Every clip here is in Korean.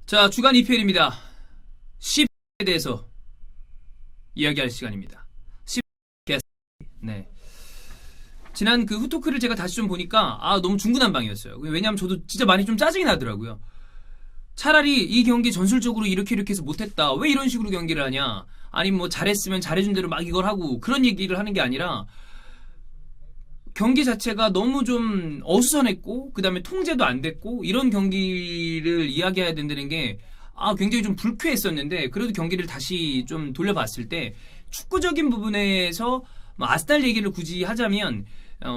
자, 주간 EPL입니다. 10에 대해서 이야기할 시간입니다. 10 게스트. 네. 지난 그 후토크를 제가 다시 좀 보니까 너무 중구난방이었어요. 왜냐하면 저도 진짜 많이 좀 짜증이 나더라고요. 차라리 이 경기 전술적으로 이렇게 해서 못했다. 왜 이런 식으로 경기를 하냐? 아니면 뭐 잘했으면 잘해준 대로 막 이걸 하고 그런 얘기를 하는 게 아니라 경기 자체가 너무 좀 어수선했고 그 다음에 통제도 안 됐고 이런 경기를 이야기해야 된다는 게 굉장히 좀 불쾌했었는데 그래도 경기를 다시 좀 돌려봤을 때 축구적인 부분에서 뭐 아스날 얘기를 굳이 하자면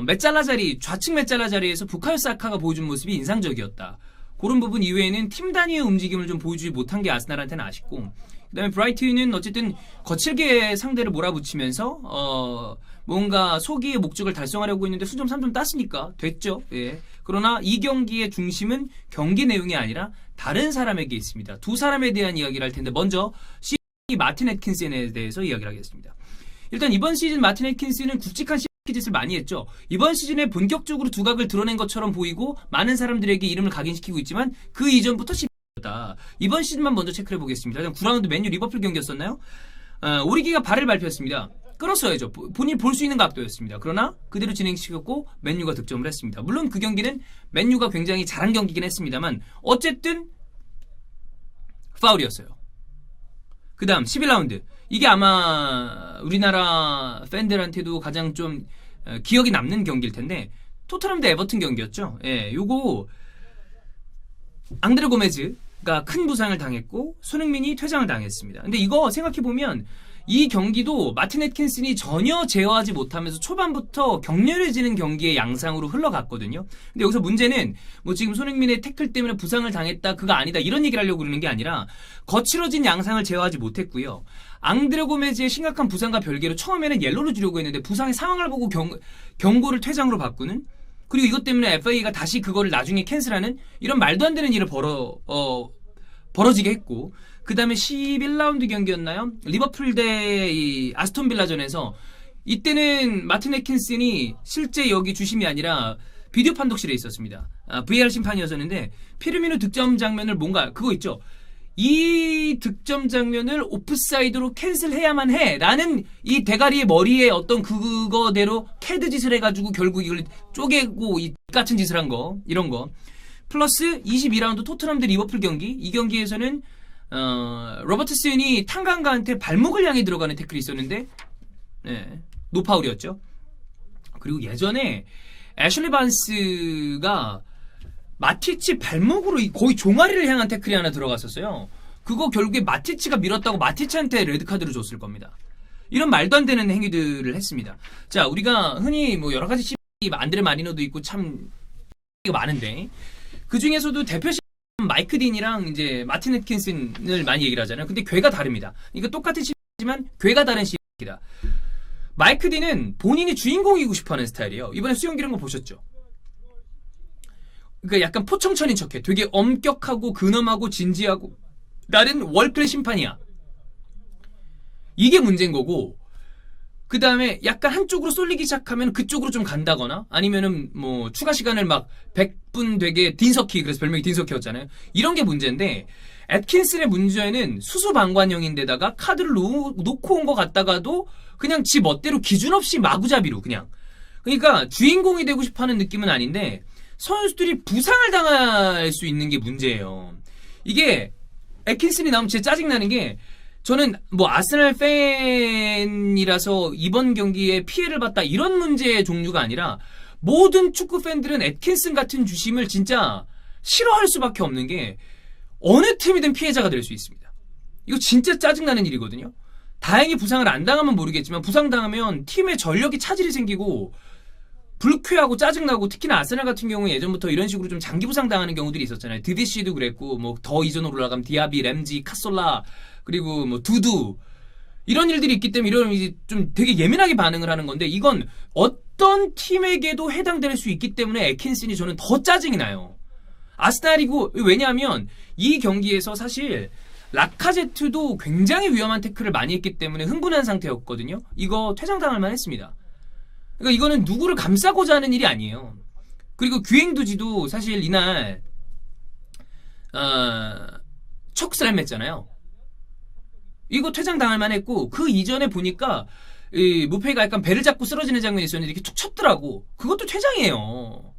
메짤라 자리 좌측 메짤라 자리에서 부카요 사카가 보여준 모습이 인상적이었다. 그런 부분 이외에는 팀 단위의 움직임을 좀 보여주지 못한 게 아스날한테는 아쉽고 그 다음에 브라이튼은 어쨌든 거칠게 상대를 몰아붙이면서 뭔가 소기의 목적을 달성하려고 했는데 수점 3점 땄으니까 됐죠. 예. 그러나 이 경기의 중심은 경기 내용이 아니라 다른 사람에게 있습니다. 두 사람에 대한 이야기를 할 텐데 먼저 마틴 애킨슨에 대해서 이야기를 하겠습니다. 일단 이번 시즌 마틴 애킨슨은 굵직한 짓을 많이 했죠. 이번 시즌에 본격적으로 두각을 드러낸 것처럼 보이고 많은 사람들에게 이름을 각인시키고 있지만 그 이전부터 다 이번 시즌만 먼저 체크를 해보겠습니다. 9라운드 맨유 리버풀 경기였었나요? 오리기가 발을 밟혔습니다. 끌었어야죠. 본인이 볼 수 있는 각도였습니다. 그러나 그대로 진행시켰고 맨유가 득점을 했습니다. 물론 그 경기는 맨유가 굉장히 잘한 경기긴 했습니다만 어쨌든 파울이었어요. 그 다음 11라운드 이게 아마 우리나라 팬들한테도 가장 좀 기억이 남는 경기일 텐데 토트넘 대 에버튼 경기였죠. 예, 요거 앙드레 고메즈가 큰 부상을 당했고 손흥민이 퇴장을 당했습니다. 근데 이거 생각해보면 이 경기도 마틴 애킨슨이 전혀 제어하지 못하면서 초반부터 격렬해지는 경기의 양상으로 흘러갔거든요. 근데 여기서 문제는 뭐 지금 손흥민의 태클 때문에 부상을 당했다 그거 아니다 이런 얘기를 하려고 그러는 게 아니라 거칠어진 양상을 제어하지 못했고요. 앙드레 고메즈의 심각한 부상과 별개로 처음에는 옐로를 주려고 했는데 부상의 상황을 보고 경고를 퇴장으로 바꾸는 그리고 이것 때문에 FA가 다시 그거를 나중에 캔슬하는 이런 말도 안 되는 일을 벌어지게 했고 그 다음에 11라운드 경기였나요? 리버풀 대 아스톤 빌라전에서 이때는 마틴 애킨슨이 실제 여기 주심이 아니라 비디오 판독실에 있었습니다. VAR 심판이었었는데 피르미누 득점 장면을 뭔가 그거 있죠. 이 득점 장면을 오프사이드로 캔슬해야만 해 라는 이 대가리의 머리에 어떤 그거대로 캐드 짓을 해가지고 결국 이걸 쪼개고 이 같은 짓을 한 거 이런 거 플러스 22라운드 토트넘 대 리버풀 경기 이 경기에서는 로버트슨이 탕강가한테 발목을 향해 들어가는 태클이 있었는데 노파울이었죠. 그리고 예전에 애슐리 반스가 마티치 발목으로 거의 종아리를 향한 태클이 하나 들어갔었어요. 그거 결국에 마티치가 밀었다고 마티치한테 레드카드를 줬을 겁니다. 이런 말도 안 되는 행위들을 했습니다. 자, 우리가 흔히 뭐 여러 가지 안드레 마리노도 있고 참 많은데 그 중에서도 대표 마이크 딘이랑 이제 마틴 애킨슨을 많이 얘기를 하잖아요. 근데 궤가 다릅니다. 이거 똑같은 시지만 궤가 다른 시입니다. 마이크 딘은 본인이 주인공이고 싶어하는 스타일이에요. 이번에 수영기 이런 거 보셨죠? 그러니까 약간 포청천인 척해. 되게 엄격하고 근엄하고 진지하고 나는 월클 심판이야. 이게 문제인 거고 그 다음에 약간 한쪽으로 쏠리기 시작하면 그쪽으로 좀 간다거나 아니면은 뭐 추가 시간을 막 100분 되게 딘서키 그래서 별명이 딘서키였잖아요. 이런 게 문제인데 애킨슨의 문제는 수수방관형인데다가 카드를 놓고 온 것 같다가도 그냥 지 멋대로 기준 없이 마구잡이로 그냥 그러니까 주인공이 되고 싶어하는 느낌은 아닌데 선수들이 부상을 당할 수 있는 게 문제예요. 이게 애킨슨이 나오면 진짜 짜증나는 게 저는 뭐 아스날 팬이라서 이번 경기에 피해를 봤다 이런 문제의 종류가 아니라 모든 축구 팬들은 애킨슨 같은 주심을 진짜 싫어할 수밖에 없는 게 어느 팀이든 피해자가 될 수 있습니다. 이거 진짜 짜증나는 일이거든요. 다행히 부상을 안 당하면 모르겠지만 부상당하면 팀의 전력이 차질이 생기고 불쾌하고 짜증나고 특히나 아스날 같은 경우에 예전부터 이런 식으로 좀 장기 부상 당하는 경우들이 있었잖아요. 드디씨도 그랬고 뭐 더 이전으로 올라가면 디아비, 램지, 카솔라 그리고 뭐 두두 이런 일들이 있기 때문에 이런 이제 좀 되게 예민하게 반응을 하는 건데 이건 어떤 팀에게도 해당될 수 있기 때문에 애킨슨이 저는 더 짜증이 나요. 아스날이고 왜냐하면 이 경기에서 사실 라카제트도 굉장히 위험한 태클을 많이 했기 때문에 흥분한 상태였거든요. 이거 퇴장당할 만했습니다. 그러니까 이거는 누구를 감싸고자 하는 일이 아니에요. 그리고 규행두지도 사실 이날 척슬램 했잖아요. 이거 퇴장당할 만했고 그 이전에 보니까 이 무페이가 약간 배를 잡고 쓰러지는 장면이 있었는데 이렇게 툭 쳤더라고. 그것도 퇴장이에요.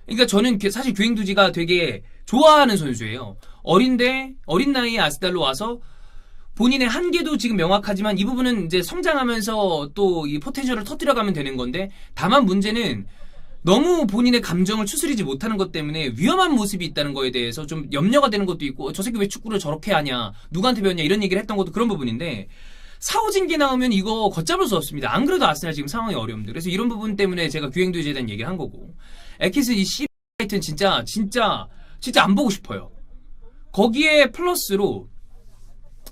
그러니까 저는 사실 규행두지가 되게 좋아하는 선수예요. 어린 나이에 아스날로 와서 본인의 한계도 지금 명확하지만 이 부분은 이제 성장하면서 또 이 포텐셜을 터뜨려가면 되는 건데, 다만 문제는 너무 본인의 감정을 추스리지 못하는 것 때문에 위험한 모습이 있다는 거에 대해서 좀 염려가 되는 것도 있고, 저 새끼 왜 축구를 저렇게 하냐, 누구한테 배웠냐 이런 얘기를 했던 것도 그런 부분인데, 사오징기 나오면 이거 걷잡을 수 없습니다. 안 그래도 아스날 지금 상황이 어려운데. 그래서 이런 부분 때문에 제가 규행두지에 대한 얘기를 한 거고, 에키스 이 하여튼 진짜 안 보고 싶어요. 거기에 플러스로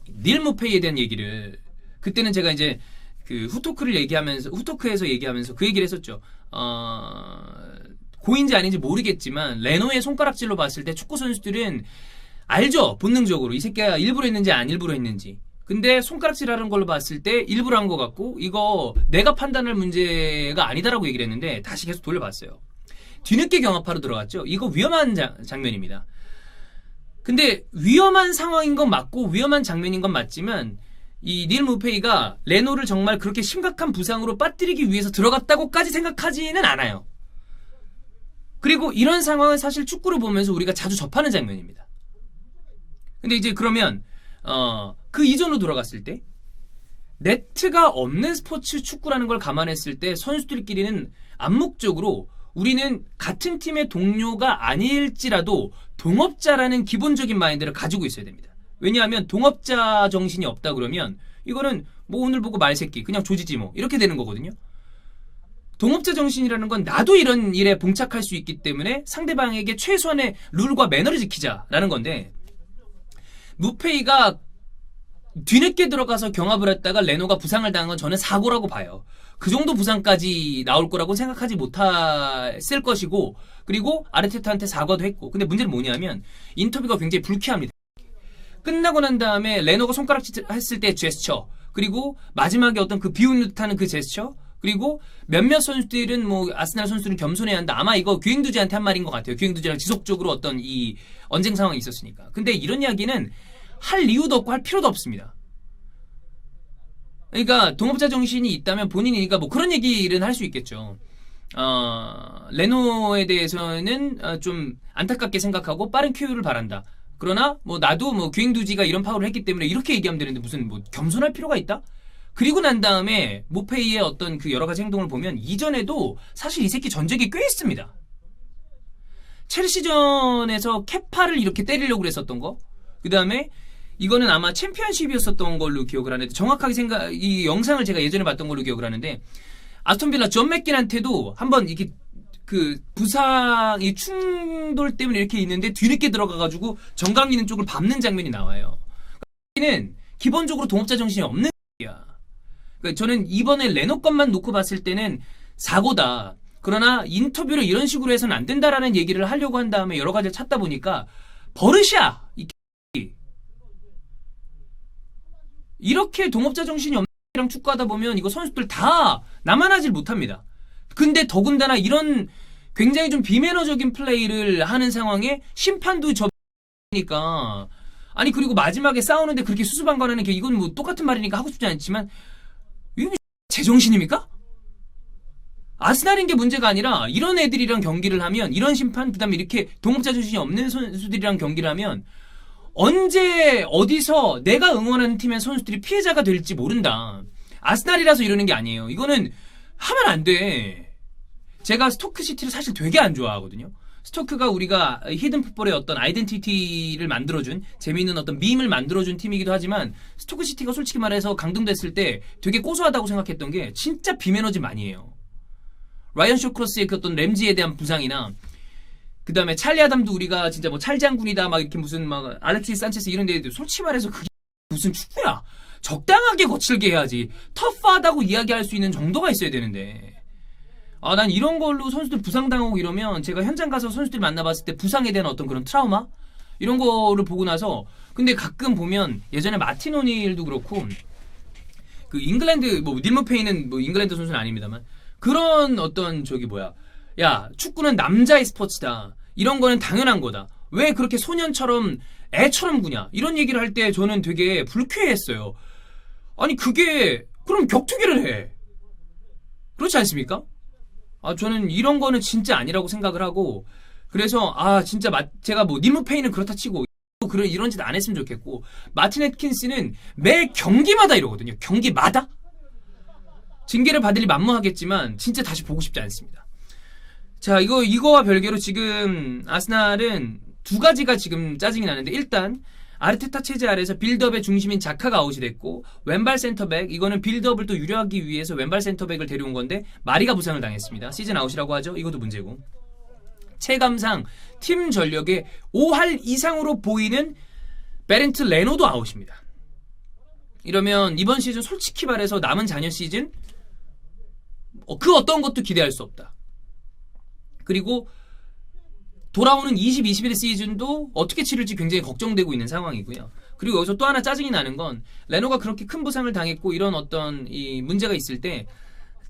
닐 무페이에 대한 얘기를, 그때는 제가 이제 그 후토크에서 얘기하면서 그 얘기를 했었죠. 고인지 아닌지 모르겠지만 레노의 손가락질로 봤을 때 축구 선수들은 알죠, 본능적으로 이 새끼가 일부러 했는지 안 일부러 했는지. 근데 손가락질 하는 걸로 봤을 때 일부러 한 것 같고, 이거 내가 판단할 문제가 아니다라고 얘기를 했는데 다시 계속 돌려봤어요. 뒤늦게 경합하러 들어갔죠. 이거 위험한 장면입니다. 근데 위험한 상황인 건 맞고 위험한 장면인 건 맞지만, 이 닐 무페이가 레노를 정말 그렇게 심각한 부상으로 빠뜨리기 위해서 들어갔다고까지 생각하지는 않아요. 그리고 이런 상황은 사실 축구를 보면서 우리가 자주 접하는 장면입니다. 근데 이제 그러면 그 이전으로 돌아갔을 때 네트가 없는 스포츠 축구라는 걸 감안했을 때 선수들끼리는 암묵적으로 우리는 같은 팀의 동료가 아닐지라도 동업자라는 기본적인 마인드를 가지고 있어야 됩니다. 왜냐하면 동업자 정신이 없다 그러면 이거는 뭐 오늘 보고 말새끼 그냥 조지지 뭐 이렇게 되는 거거든요. 동업자 정신이라는 건 나도 이런 일에 봉착할 수 있기 때문에 상대방에게 최소한의 룰과 매너를 지키자라는 건데, 무페이가 뒤늦게 들어가서 경합을 했다가 레노가 부상을 당한 건 저는 사고라고 봐요. 그 정도 부상까지 나올 거라고 생각하지 못했을 것이고, 그리고 아르테타한테 사과도 했고. 근데 문제는 뭐냐면 인터뷰가 굉장히 불쾌합니다. 끝나고 난 다음에 레노가 손가락질 했을 때 제스처, 그리고 마지막에 어떤 그 비웃는 듯하는 그 제스처, 그리고 몇몇 선수들은 뭐 아스날 선수들은 겸손해야 한다. 아마 이거 규행두지한테 한 말인 것 같아요. 규행두지랑 지속적으로 어떤 이 언쟁 상황이 있었으니까. 근데 이런 이야기는 할 이유도 없고 할 필요도 없습니다. 그러니까 동업자 정신이 있다면 본인이 그러니까 뭐 그런 얘기는 할 수 있겠죠. 레노에 대해서는 좀 안타깝게 생각하고 빠른 큐를 바란다. 그러나 뭐 나도 뭐 규행두지가 이런 파울을 했기 때문에 이렇게 얘기하면 되는데 무슨 뭐 겸손할 필요가 있다? 그리고 난 다음에 무페이의 어떤 그 여러 가지 행동을 보면 이전에도 사실 이 새끼 전적이 꽤 있습니다. 첼시전에서 케파를 이렇게 때리려고 그랬었던 거. 그 다음에 이거는 아마 챔피언십이었었던 걸로 기억을 하는데, 정확하게 이 영상을 제가 예전에 봤던 걸로 기억을 하는데, 아스톤빌라 존 맥긴한테도 한번 이렇게 그 부상이 충돌 때문에 이렇게 있는데 뒤늦게 들어가가지고 정강 있는 쪽을 밟는 장면이 나와요. 는 기본적으로 동업자 정신이 없는 야. 그러니까 저는 이번에 레노 것만 놓고 봤을 때는 사고다. 그러나 인터뷰를 이런 식으로 해서는 안 된다라는 얘기를 하려고 한 다음에 여러 가지를 찾다 보니까 버릇이야. 이렇게 동업자 정신이 없는 랑 축구하다 보면 이거 선수들 다 나만 하질 못합니다. 근데 더군다나 이런 굉장히 좀 비매너적인 플레이를 하는 상황에 심판도 접니까. 아니 그리고 마지막에 싸우는데 그렇게 수수방관하는 게, 이건 뭐 똑같은 말이니까 하고 싶지 않지만 이게 제정신입니까? 아스날인 게 문제가 아니라 이런 애들이랑 경기를 하면, 이런 심판 그다음에 이렇게 동업자 정신이 없는 선수들이랑 경기를 하면 언제 어디서 내가 응원하는 팀의 선수들이 피해자가 될지 모른다. 아스날이라서 이러는 게 아니에요. 이거는 하면 안 돼. 제가 스토크시티를 사실 되게 안 좋아하거든요. 스토크가 우리가 히든풋볼의 어떤 아이덴티티를 만들어준, 재미있는 어떤 밈을 만들어준 팀이기도 하지만, 스토크시티가 솔직히 말해서 강등됐을 때 되게 고소하다고 생각했던 게 진짜 비매너지 많이 해요. 라이언 쇼크로스의 그 어떤 램지에 대한 부상이나, 그 다음에 찰리 아담도 우리가 진짜 뭐 찰장군이다 막 이렇게 무슨 막 알렉시스 산체스 이런 데도 솔직히 말해서 그게 무슨 축구야. 적당하게 거칠게 해야지. 터프하다고 이야기할 수 있는 정도가 있어야 되는데. 난 이런 걸로 선수들 부상당하고 이러면, 제가 현장 가서 선수들 만나봤을 때 부상에 대한 어떤 그런 트라우마? 이런 거를 보고 나서, 근데 가끔 보면 예전에 마틴 오닐도 그렇고, 그 잉글랜드, 뭐 닐 무페이는 뭐 잉글랜드 선수는 아닙니다만, 그런 어떤 야, 축구는 남자의 스포츠다. 이런 거는 당연한 거다. 왜 그렇게 소년처럼 애처럼 구냐 이런 얘기를 할 때 저는 되게 불쾌했어요. 아니 그게 그럼 격투기를 해. 그렇지 않습니까? 저는 이런 거는 진짜 아니라고 생각을 하고 그래서 진짜 제가 뭐 니무페이는 그렇다 치고 그런 이런 짓 안 했으면 좋겠고 마틴 애킨스는 매 경기마다 이러거든요. 경기마다 징계를 받으리 만무하겠지만 진짜 다시 보고 싶지 않습니다. 자 이거와 별개로 지금 아스날은 두 가지가 지금 짜증이 나는데 일단 아르테타 체제 아래에서 빌드업의 중심인 자카가 아웃이 됐고 왼발 센터백 이거는 빌드업을 또 유려하기 위해서 왼발 센터백을 데려온 건데 마리가 부상을 당했습니다. 시즌 아웃이라고 하죠. 이것도 문제고 체감상 팀 전력의 5할 이상으로 보이는 베렌트 레노도 아웃입니다. 이러면 이번 시즌 솔직히 말해서 남은 잔여 시즌 그 어떤 것도 기대할 수 없다. 그리고 돌아오는 20-21 시즌도 어떻게 치를지 굉장히 걱정되고 있는 상황이고요. 그리고 여기서 또 하나 짜증이 나는 건 레노가 그렇게 큰 부상을 당했고 이런 어떤 이 문제가 있을 때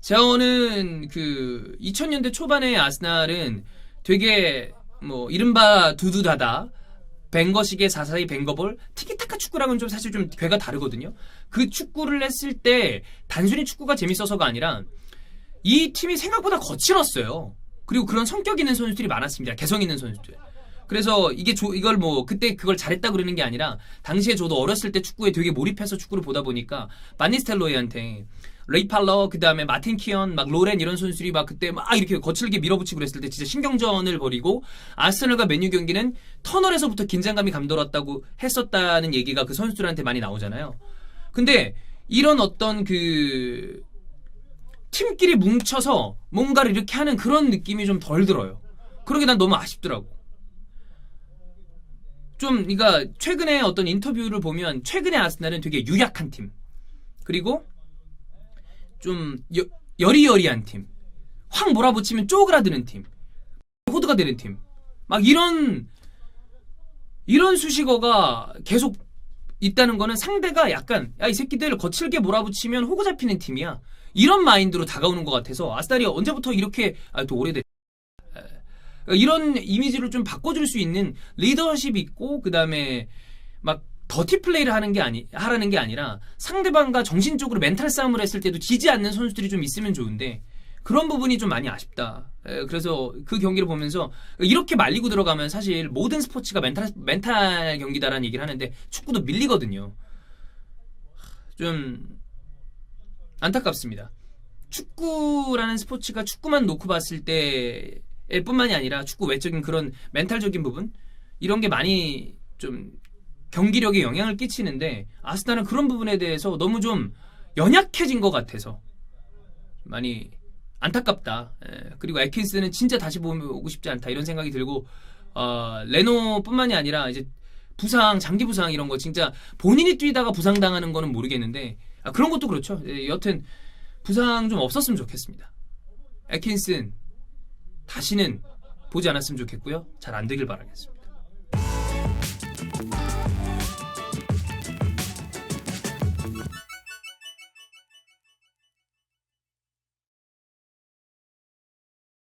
저는 그 2000년대 초반의 아스날은 되게 뭐 이른바 두두다다 벵거식의 사사의 벵거볼 티키타카 축구랑은 좀 사실 좀 괴가 다르거든요. 그 축구를 했을 때 단순히 축구가 재밌어서가 아니라 이 팀이 생각보다 거칠었어요. 그리고 그런 성격 있는 선수들이 많았습니다. 개성 있는 선수들. 그래서 이걸 뭐 그때 그걸 잘했다 그러는 게 아니라 당시에 저도 어렸을 때 축구에 되게 몰입해서 축구를 보다 보니까 반니스텔로이한테 레이 팔러 그다음에 마틴 키언 막 로렌 이런 선수들이 막 그때 막 이렇게 거칠게 밀어붙이고 그랬을 때 진짜 신경전을 벌이고 아스널과 맨유 경기는 터널에서부터 긴장감이 감돌았다고 했었다는 얘기가 그 선수들한테 많이 나오잖아요. 근데 이런 어떤 그 팀끼리 뭉쳐서 뭔가를 이렇게 하는 그런 느낌이 좀 덜 들어요. 그러게 난 너무 아쉽더라고. 좀 그러니까 최근에 어떤 인터뷰를 보면 최근에 아스날은 되게 유약한 팀. 그리고 좀 여리여리한 팀. 확 몰아붙이면 쪼그라드는 팀. 호드가 되는 팀. 막 이런 수식어가 계속 있다는 거는 상대가 약간 야 이 새끼들 거칠게 몰아붙이면 호구 잡히는 팀이야. 이런 마인드로 다가오는 것 같아서 아스날이 언제부터 이렇게 또 오래됐 이런 이미지를 좀 바꿔줄 수 있는 리더십 있고 그 다음에 막 더티 플레이를 하라는 게 아니라 상대방과 정신적으로 멘탈 싸움을 했을 때도 지지 않는 선수들이 좀 있으면 좋은데 그런 부분이 좀 많이 아쉽다. 그래서 그 경기를 보면서 이렇게 말리고 들어가면 사실 모든 스포츠가 멘탈 경기다라는 얘기를 하는데 축구도 밀리거든요. 좀 안타깝습니다. 축구라는 스포츠가 축구만 놓고 봤을 때 뿐만이 아니라 축구 외적인 그런 멘탈적인 부분 이런 게 많이 좀 경기력에 영향을 끼치는데 아스날은 그런 부분에 대해서 너무 좀 연약해진 것 같아서 많이 안타깝다. 그리고 애킨스는 진짜 다시 보고 싶지 않다 이런 생각이 들고 레노뿐만이 아니라 이제 부상, 장기 부상 이런 거 진짜 본인이 뛰다가 부상당하는 거는 모르겠는데 그런 것도 그렇죠. 여튼 부상 좀 없었으면 좋겠습니다. 애킨슨 다시는 보지 않았으면 좋겠고요. 잘 안 되길 바라겠습니다.